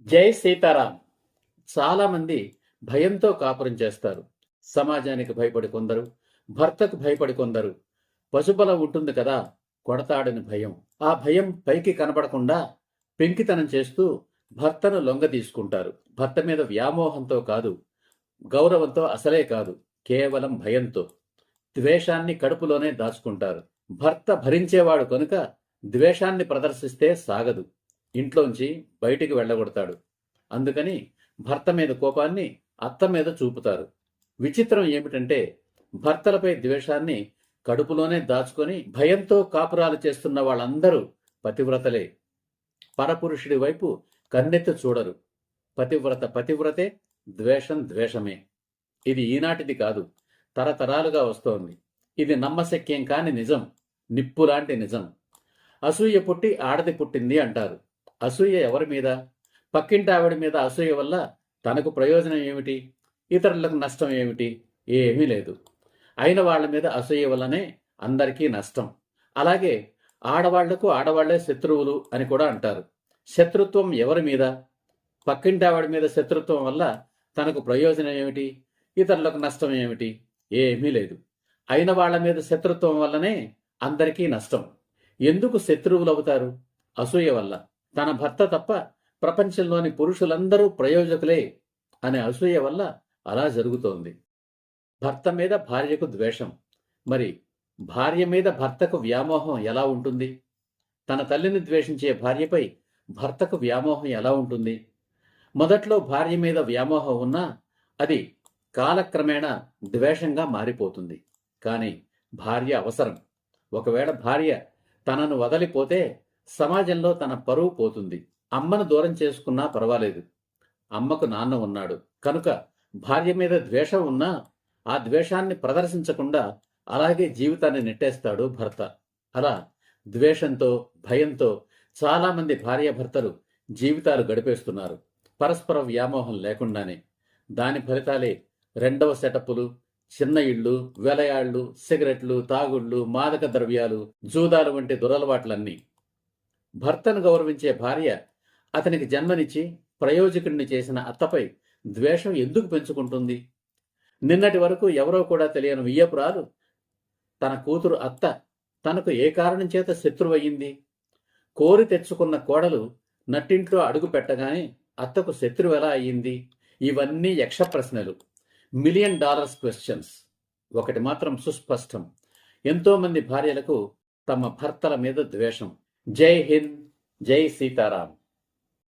జై సీతారాం. చాలామంది భయంతో కాపురం చేస్తారు. సమాజానికి భయపడి కొందరు, భర్తకు భయపడి కొందరు. పశుబలం ఉంటుంది కదా, కొడతాడని భయం. ఆ భయం పైకి కనపడకుండా పెంకితనం చేస్తూ భర్తను లొంగ తీసుకుంటారు. భర్త మీద వ్యామోహంతో కాదు, గౌరవంతో అసలే కాదు, కేవలం భయంతో. ద్వేషాన్ని కడుపులోనే దాచుకుంటారు. భర్త భరించేవాడు కనుక ద్వేషాన్ని ప్రదర్శిస్తే సాగదు, ఇంట్లోంచి బయటికి వెళ్ళగొడతాడు. అందుకని భర్త మీద కోపాన్ని అత్త మీద చూపుతారు. విచిత్రం ఏమిటంటే భర్తలపై ద్వేషాన్ని కడుపులోనే దాచుకొని భయంతో కాపురాలు చేస్తున్న వాళ్ళందరూ పతివ్రతలే. పరపురుషుడి వైపు కన్నెత్తి చూడరు. పతివ్రత పతివ్రతే, ద్వేషం ద్వేషమే. ఇది ఈనాటిది కాదు, తరతరాలుగా వస్తోంది. ఇది నమ్మశక్యం కాని నిజం, నిప్పులాంటి నిజం. అసూయ పుట్టి ఆడది పుట్టింది అంటారు. అసూయ ఎవరి మీద? పక్కింటి ఆవిడ మీద అసూయ వల్ల తనకు ప్రయోజనం ఏమిటి? ఇతరులకు నష్టం ఏమిటి? ఏమీ లేదు. అయిన వాళ్ల మీద అసూయ వల్లనే అందరికీ నష్టం. అలాగే ఆడవాళ్లకు ఆడవాళ్లే శత్రువులు అని కూడా అంటారు. శత్రుత్వం ఎవరి మీద? పక్కింటి ఆవిడ మీద శత్రుత్వం వల్ల తనకు ప్రయోజనం ఏమిటి? ఇతరులకు నష్టం ఏమిటి? ఏమీ లేదు. అయిన వాళ్ల మీద శత్రుత్వం వల్లనే అందరికీ నష్టం. ఎందుకు శత్రువులవుతారు? అసూయ వల్ల. తన భర్త తప్ప ప్రపంచంలోని పురుషులందరూ ప్రయోజకులే అనే అసూయ వల్ల అలా జరుగుతోంది. భర్త మీద భార్యకు ద్వేషం. మరి భార్య మీద భర్తకు వ్యామోహం ఎలా ఉంటుంది? తన తల్లిని ద్వేషించే భార్యపై భర్తకు వ్యామోహం ఎలా ఉంటుంది? మొదట్లో భార్య మీద వ్యామోహం ఉన్నా అది కాలక్రమేణా ద్వేషంగా మారిపోతుంది. కానీ భార్య అవసరం. ఒకవేళ భార్య తనను వదలిపోతే సమాజంలో తన పరువు పోతుంది. అమ్మను దూరం చేసుకున్నా పర్వాలేదు, అమ్మకు నాన్న ఉన్నాడు కనుక. భార్య మీద ద్వేషం ఉన్నా ఆ ద్వేషాన్ని ప్రదర్శించకుండా అలాగే జీవితాన్ని నెట్టేస్తాడు భర్త. అలా ద్వేషంతో, భయంతో చాలామంది భార్యాభర్తలు జీవితాలు గడిపేస్తున్నారు, పరస్పర వ్యామోహం లేకుండానే. దాని ఫలితాలే రెండవ సెటప్పులు, చిన్న ఇళ్ళు, వెలయాళ్ళు, సిగరెట్లు, తాగుళ్ళు, మాదక ద్రవ్యాలు, జూదాలు వంటి దురలవాట్లన్నీ. భర్తను గౌరవించే భార్య అతనికి జన్మనిచ్చి ప్రయోజకుడిని చేసిన అత్తపై ద్వేషం ఎందుకు పెంచుకుంటుంది? నిన్నటి వరకు ఎవరో కూడా తెలియని వియ్యపురాలు తన కూతురు అత్త తనకు ఏ కారణం చేత శత్రువయ్యింది? కోరి తెచ్చుకున్న కోడలు నట్టింట్లో అడుగు పెట్టగానే అత్తకు శత్రువు ఎలా అయ్యింది? ఇవన్నీ యక్ష ప్రశ్నలు, $1,000,000 క్వశ్చన్స్. ఒకటి మాత్రం సుస్పష్టం: ఎంతో మంది భార్యలకు తమ భర్తల మీద ద్వేషం. జై హింద్, జై సీతారాం.